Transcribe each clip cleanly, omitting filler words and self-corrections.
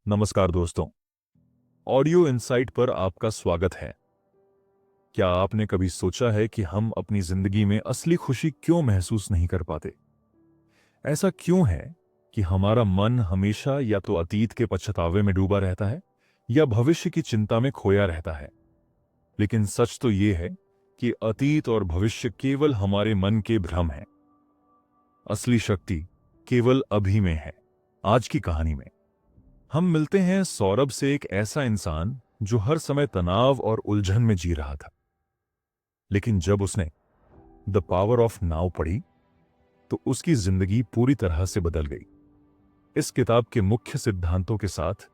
नमस्कार दोस्तों। Audio insight पर आपका स्वागत है। क्या आपने कभी सोचा है कि हम अपनी जिंदगी में असली खुशी क्यों महसूस नहीं कर पाते? ऐसा क्यों है कि हमारा मन हमेशा या तो अतीत के पछतावे में डूबा रहता है या भविष्य की चिंता में खोया रहता है? लेकिन सच तो यह है कि अतीत और भविष्य केवल हमारे मन के भ्रम हैं। असली शक्ति केवल अभी में है। आज की कहानी में हम मिलते हैं सौरभ से, एक ऐसा इंसान जो हर समय तनाव और उलझन में जी रहा था। लेकिन जब उसने द पावर ऑफ नाउ पढ़ी तो उसकी जिंदगी पूरी तरह से बदल गई। इस किताब के मुख्य सिद्धांतों के साथ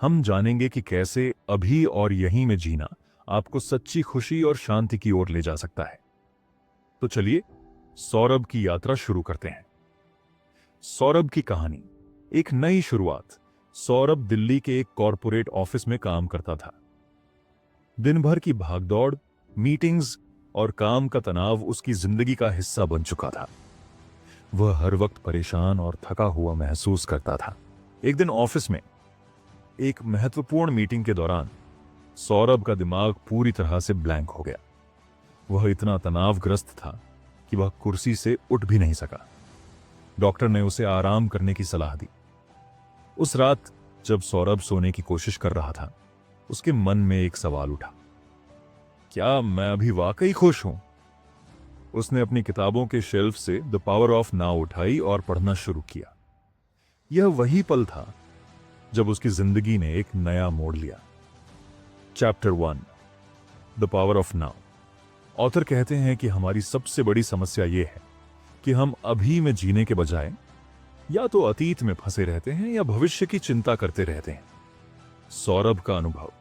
हम जानेंगे कि कैसे अभी और यहीं में जीना आपको सच्ची खुशी और शांति की ओर ले जा सकता है। तो चलिए सौरभ की यात्रा शुरू करते हैं। सौरभ की कहानी, एक नई शुरुआत। सौरभ दिल्ली के एक कॉरपोरेट ऑफिस में काम करता था। दिन भर की भागदौड़, मीटिंग्स और काम का तनाव उसकी जिंदगी का हिस्सा बन चुका था। वह हर वक्त परेशान और थका हुआ महसूस करता था। एक दिन ऑफिस में एक महत्वपूर्ण मीटिंग के दौरान सौरभ का दिमाग पूरी तरह से ब्लैंक हो गया। वह इतना तनावग्रस्त था कि वह कुर्सी से उठ भी नहीं सका। डॉक्टर ने उसे आराम करने की सलाह दी। उस रात जब सौरभ सोने की कोशिश कर रहा था, उसके मन में एक सवाल उठा, क्या मैं अभी वाकई खुश हूं? उसने अपनी किताबों के शेल्फ से द पावर ऑफ नाउ उठाई और पढ़ना शुरू किया। यह वही पल था जब उसकी जिंदगी ने एक नया मोड़ लिया। Chapter 1, the power of now. Author कहते हैं कि हमारी सबसे बड़ी समस्या यह है कि हम अभी में जीने के बजाय या तो अतीत में फंसे रहते हैं या भविष्य की चिंता करते रहते हैं। सौरभ का अनुभव।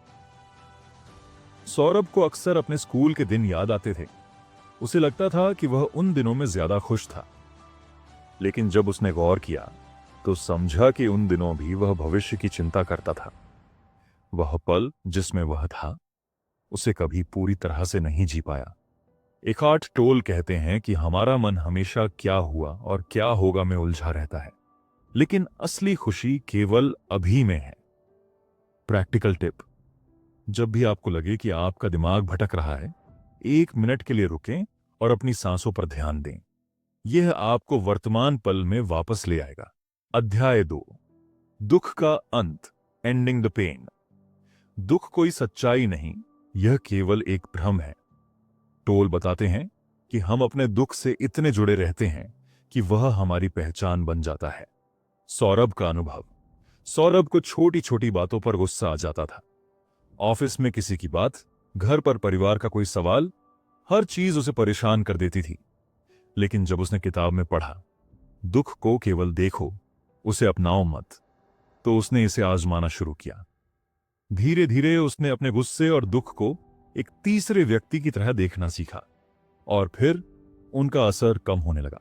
सौरभ को अक्सर अपने स्कूल के दिन याद आते थे। उसे लगता था कि वह उन दिनों में ज्यादा खुश था। लेकिन जब उसने गौर किया तो समझा कि उन दिनों भी वह भविष्य की चिंता करता था। वह पल जिसमें वह था, उसे कभी पूरी तरह से नहीं जी पाया। एकार्ट टोल कहते हैं कि हमारा मन हमेशा क्या हुआ और क्या होगा में उलझा रहता है, लेकिन असली खुशी केवल अभी में है। प्रैक्टिकल टिप: जब भी आपको लगे कि आपका दिमाग भटक रहा है, 1 मिनट के लिए रुकें और अपनी सांसों पर ध्यान दें। यह आपको वर्तमान पल में वापस ले आएगा। अध्याय 2, दुख का अंत, एंडिंग द पेन। दुख कोई सच्चाई नहीं, यह केवल एक भ्रम है। टोल बताते हैं कि हम अपने दुख से इतने जुड़े रहते हैं कि वह हमारी पहचान बन जाता है। सौरभ का अनुभव। सौरभ को छोटी छोटी बातों पर गुस्सा आ जाता था। ऑफिस में किसी की बात, घर पर परिवार का कोई सवाल, हर चीज उसे परेशान कर देती थी। लेकिन जब उसने किताब में पढ़ा, दुख को केवल देखो, उसे अपनाओ मत, तो उसने इसे आजमाना शुरू किया। धीरे धीरे उसने अपने गुस्से और दुख को एक तीसरे व्यक्ति की तरह देखना सीखा और फिर उनका असर कम होने लगा।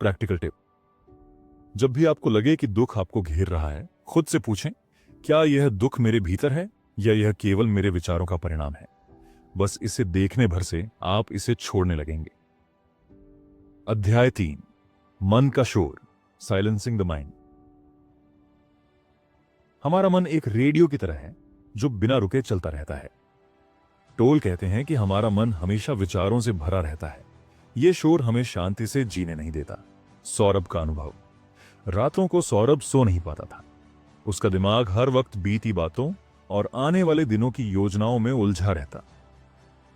प्रैक्टिकल टिप: जब भी आपको लगे कि दुख आपको घेर रहा है, खुद से पूछें, क्या यह दुख मेरे भीतर है या यह केवल मेरे विचारों का परिणाम है? बस इसे देखने भर से आप इसे छोड़ने लगेंगे। अध्याय 3, मन का शोर, साइलेंसिंग द माइंड। हमारा मन एक रेडियो की तरह है जो बिना रुके चलता रहता है। टोल कहते हैं कि हमारा मन हमेशा विचारों से भरा रहता है। यह शोर हमें शांति से जीने नहीं देता। सौरभ का अनुभव। रातों को सौरभ सो नहीं पाता था। उसका दिमाग हर वक्त बीती बातों और आने वाले दिनों की योजनाओं में उलझा रहता।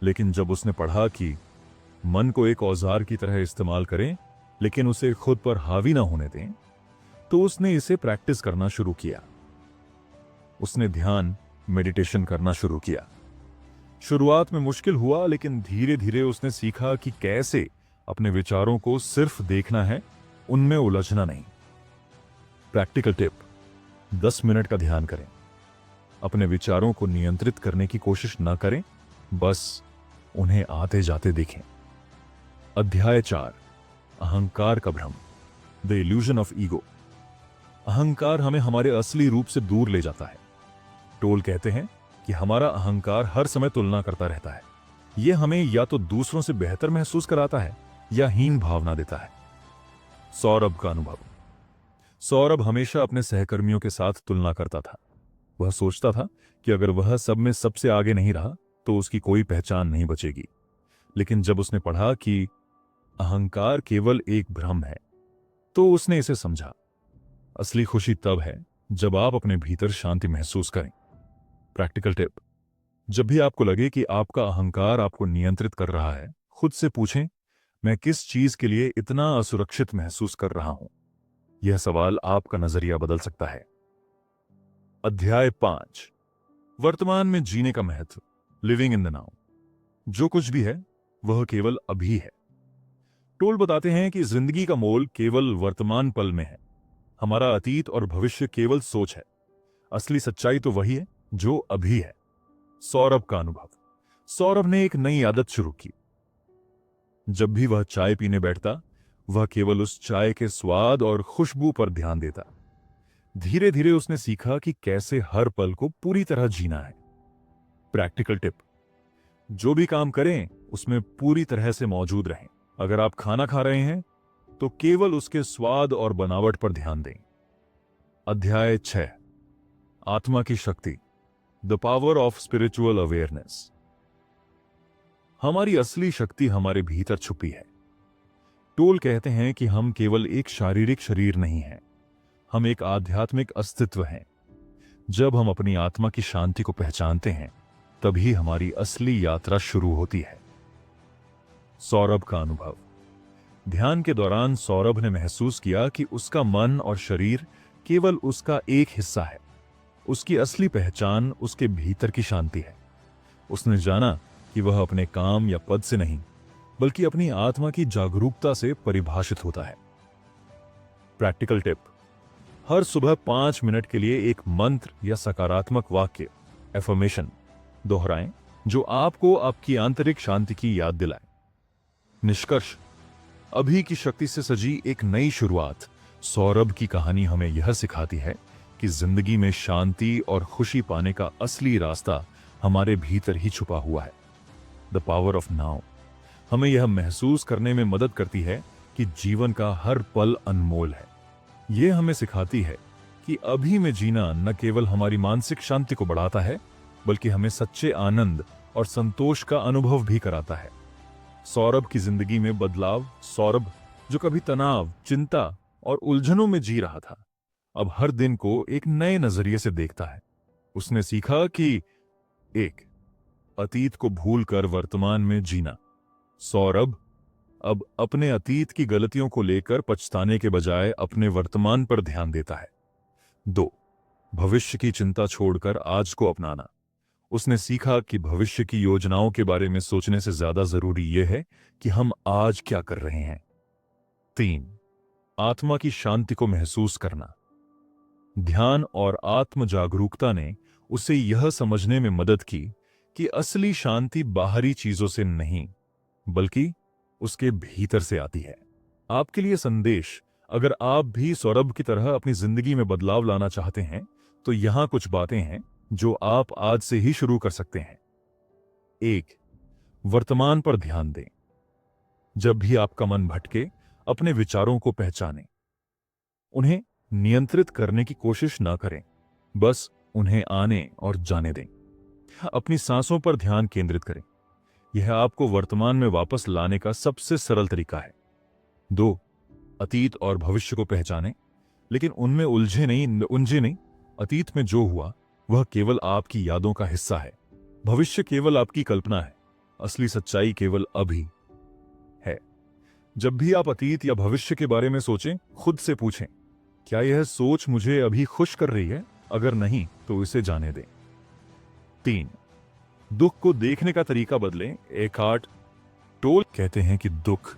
लेकिन जब उसने पढ़ा कि मन को एक औजार की तरह इस्तेमाल करें, लेकिन उसे खुद पर हावी ना होने दें, तो उसने इसे प्रैक्टिस करना शुरू किया। उसने ध्यान, मेडिटेशन करना शुरू किया। शुरुआत में मुश्किल हुआ, लेकिन धीरे धीरे उसने सीखा कि कैसे अपने विचारों को सिर्फ देखना है, उनमें उलझना नहीं। प्रैक्टिकल टिप: 10 मिनट का ध्यान करें। अपने विचारों को नियंत्रित करने की कोशिश न करें, बस उन्हें आते जाते देखें। अध्याय 4, अहंकार का भ्रम, द इल्यूजन ऑफ ईगो। अहंकार हमें हमारे असली रूप से दूर ले जाता है। टोल कहते हैं कि हमारा अहंकार हर समय तुलना करता रहता है। यह हमें या तो दूसरों से बेहतर महसूस कराता है या हीन भावना देता है। सौरभ का अनुभव। सौरभ हमेशा अपने सहकर्मियों के साथ तुलना करता था। वह सोचता था कि अगर वह सब में सबसे आगे नहीं रहा तो उसकी कोई पहचान नहीं बचेगी। लेकिन जब उसने पढ़ा कि अहंकार केवल एक भ्रम है, तो उसने इसे समझा। असली खुशी तब है जब आप अपने भीतर शांति महसूस करें। प्रैक्टिकल टिप: जब भी आपको लगे कि आपका अहंकार आपको नियंत्रित कर रहा है, खुद से पूछें, मैं किस चीज के लिए इतना असुरक्षित महसूस कर रहा हूं? यह सवाल आपका नजरिया बदल सकता है। अध्याय 5: वर्तमान में जीने का महत्व। Living in the now. जो कुछ भी है वह केवल अभी है। टोल बताते हैं कि जिंदगी का मोल केवल वर्तमान पल में है। हमारा अतीत और भविष्य केवल सोच है। असली सच्चाई तो वही है जो अभी है। सौरभ का अनुभव। सौरभ ने एक नई आदत शुरू की। जब भी वह चाय पीने बैठता, वह केवल उस चाय के स्वाद और खुशबू पर ध्यान देता। धीरे धीरे उसने सीखा कि कैसे हर पल को पूरी तरह जीना है। प्रैक्टिकल टिप: जो भी काम करें उसमें पूरी तरह से मौजूद रहें। अगर आप खाना खा रहे हैं तो केवल उसके स्वाद और बनावट पर ध्यान दें। अध्याय 6: आत्मा की शक्ति। The power of spiritual awareness. हमारी असली शक्ति हमारे भीतर छुपी है। टोल कहते हैं कि हम केवल एक शारीरिक शरीर नहीं हैं, हम एक आध्यात्मिक अस्तित्व हैं। जब हम अपनी आत्मा की शांति को पहचानते हैं, तभी हमारी असली यात्रा शुरू होती है। सौरभ का अनुभव। ध्यान के दौरान सौरभ ने महसूस किया कि उसका मन और शरीर केवल उसका एक हिस्सा है। उसकी असली पहचान उसके भीतर की शांति है। उसने जाना कि वह अपने काम या पद से नहीं, बल्कि अपनी आत्मा की जागरूकता से परिभाषित होता है। प्रैक्टिकल टिप: हर सुबह 5 मिनट के लिए एक मंत्र या सकारात्मक वाक्य, एफर्मेशन, दोहराएं जो आपको आपकी आंतरिक शांति की याद दिलाए। निष्कर्ष: अभी की शक्ति से सजी एक नई शुरुआत। सौरभ की कहानी हमें यह सिखाती है कि जिंदगी में शांति और खुशी पाने का असली रास्ता हमारे भीतर ही छुपा हुआ है। द पावर ऑफ नाउ हमें यह महसूस करने में मदद करती है कि जीवन का हर पल अनमोल है। यह हमें सिखाती है कि अभी में जीना न केवल हमारी मानसिक शांति को बढ़ाता है, बल्कि हमें सच्चे आनंद और संतोष का अनुभव भी कराता है। सौरभ की जिंदगी में बदलाव। सौरभ, जो कभी तनाव, चिंता और उलझनों में जी रहा था, अब हर दिन को एक नए नजरिए से देखता है। उसने सीखा कि 1. अतीत को भूलकर वर्तमान में जीना। सौरभ अब अपने अतीत की गलतियों को लेकर पछताने के बजाय अपने वर्तमान पर ध्यान देता है। 2. भविष्य की चिंता छोड़कर आज को अपनाना। उसने सीखा कि भविष्य की योजनाओं के बारे में सोचने से ज्यादा जरूरी यह है कि हम आज क्या कर रहे हैं। 3. आत्मा की शांति को महसूस करना। ध्यान और आत्म जागरूकता ने उसे यह समझने में मदद की कि असली शांति बाहरी चीजों से नहीं, बल्कि उसके भीतर से आती है। आपके लिए संदेश: अगर आप भी सौरभ की तरह अपनी जिंदगी में बदलाव लाना चाहते हैं, तो यहां कुछ बातें हैं जो आप आज से ही शुरू कर सकते हैं। 1. वर्तमान पर ध्यान दें। जब भी आपका मन भटके, अपने विचारों को पहचानें। उन्हें नियंत्रित करने की कोशिश ना करें, बस उन्हें आने और जाने दें। अपनी सांसों पर ध्यान केंद्रित करें। यह आपको वर्तमान में वापस लाने का सबसे सरल तरीका है। 2. अतीत और भविष्य को पहचानें, लेकिन उनमें उलझे नहीं। अतीत में जो हुआ वह केवल आपकी यादों का हिस्सा है। भविष्य केवल आपकी कल्पना है। असली सच्चाई केवल अभी है। जब भी आप अतीत या भविष्य के बारे में सोचें, खुद से पूछें, क्या यह सोच मुझे अभी खुश कर रही है? अगर नहीं, तो इसे जाने दें। 3. दुख को देखने का तरीका बदलें। एकार्ट टोल कहते हैं कि दुख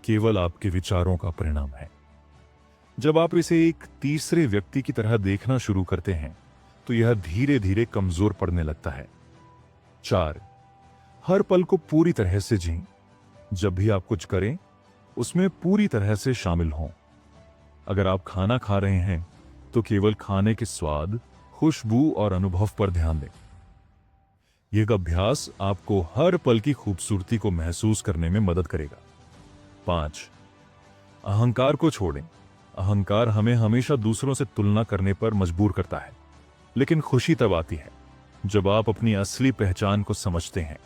केवल आपके विचारों का परिणाम है। जब आप इसे एक तीसरे व्यक्ति की तरह देखना शुरू करते हैं, तो यह धीरे धीरे कमजोर पड़ने लगता है। 4. हर पल को पूरी तरह से जिएं। जब भी आप कुछ करें, उसमें पूरी तरह से शामिल हों। अगर आप खाना खा रहे हैं, तो केवल खाने के स्वाद, खुशबू और अनुभव पर ध्यान दें। यह अभ्यास आपको हर पल की खूबसूरती को महसूस करने में मदद करेगा। 5. अहंकार को छोड़ें। अहंकार हमें हमेशा दूसरों से तुलना करने पर मजबूर करता है, लेकिन खुशी तब आती है जब आप अपनी असली पहचान को समझते हैं।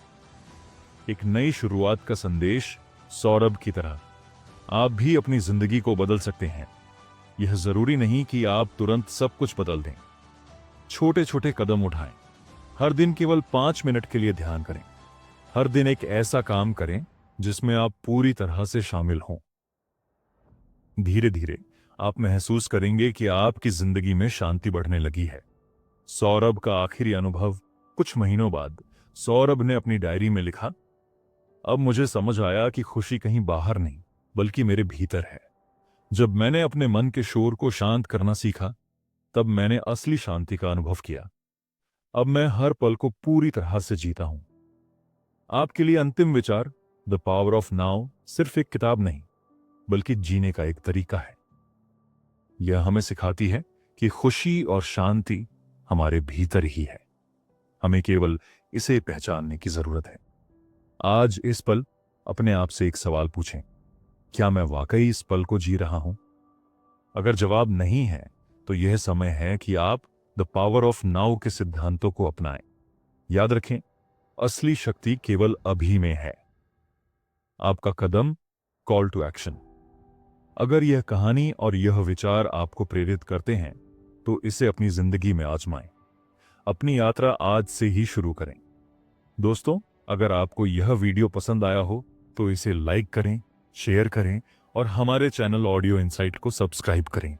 एक नई शुरुआत का संदेश सौरभ की तरह आप भी अपनी जिंदगी को बदल सकते हैं। यह जरूरी नहीं कि आप तुरंत सब कुछ बदल दें। छोटे छोटे कदम उठाएं। हर दिन केवल 5 मिनट के लिए ध्यान करें। हर दिन एक ऐसा काम करें जिसमें आप पूरी तरह से शामिल हों। धीरे धीरे आप महसूस करेंगे कि आपकी जिंदगी में शांति बढ़ने लगी है। सौरभ का आखिरी अनुभव। कुछ महीनों बाद सौरभ ने अपनी डायरी में लिखा, अब मुझे समझ आया कि खुशी कहीं बाहर नहीं बल्कि मेरे भीतर है। जब मैंने अपने मन के शोर को शांत करना सीखा, तब मैंने असली शांति का अनुभव किया। अब मैं हर पल को पूरी तरह से जीता हूं। आपके लिए अंतिम विचार, द पावर ऑफ नाउ सिर्फ एक किताब नहीं बल्कि जीने का एक तरीका है। यह हमें सिखाती है कि खुशी और शांति हमारे भीतर ही है। हमें केवल इसे पहचानने की जरूरत है। आज इस पल अपने आप से एक सवाल पूछें, क्या मैं वाकई इस पल को जी रहा हूं? अगर जवाब नहीं है, तो यह समय है कि आप द पावर ऑफ नाउ के सिद्धांतों को अपनाएं। याद रखें, असली शक्ति केवल अभी में है। आपका कदम, कॉल टू एक्शन। अगर यह कहानी और यह विचार आपको प्रेरित करते हैं, तो इसे अपनी जिंदगी में आजमाएं। अपनी यात्रा आज से ही शुरू करें। दोस्तों, अगर आपको यह वीडियो पसंद आया हो तो इसे लाइक करें, शेयर करें और हमारे चैनल ऑडियो इनसाइट को सब्सक्राइब करें।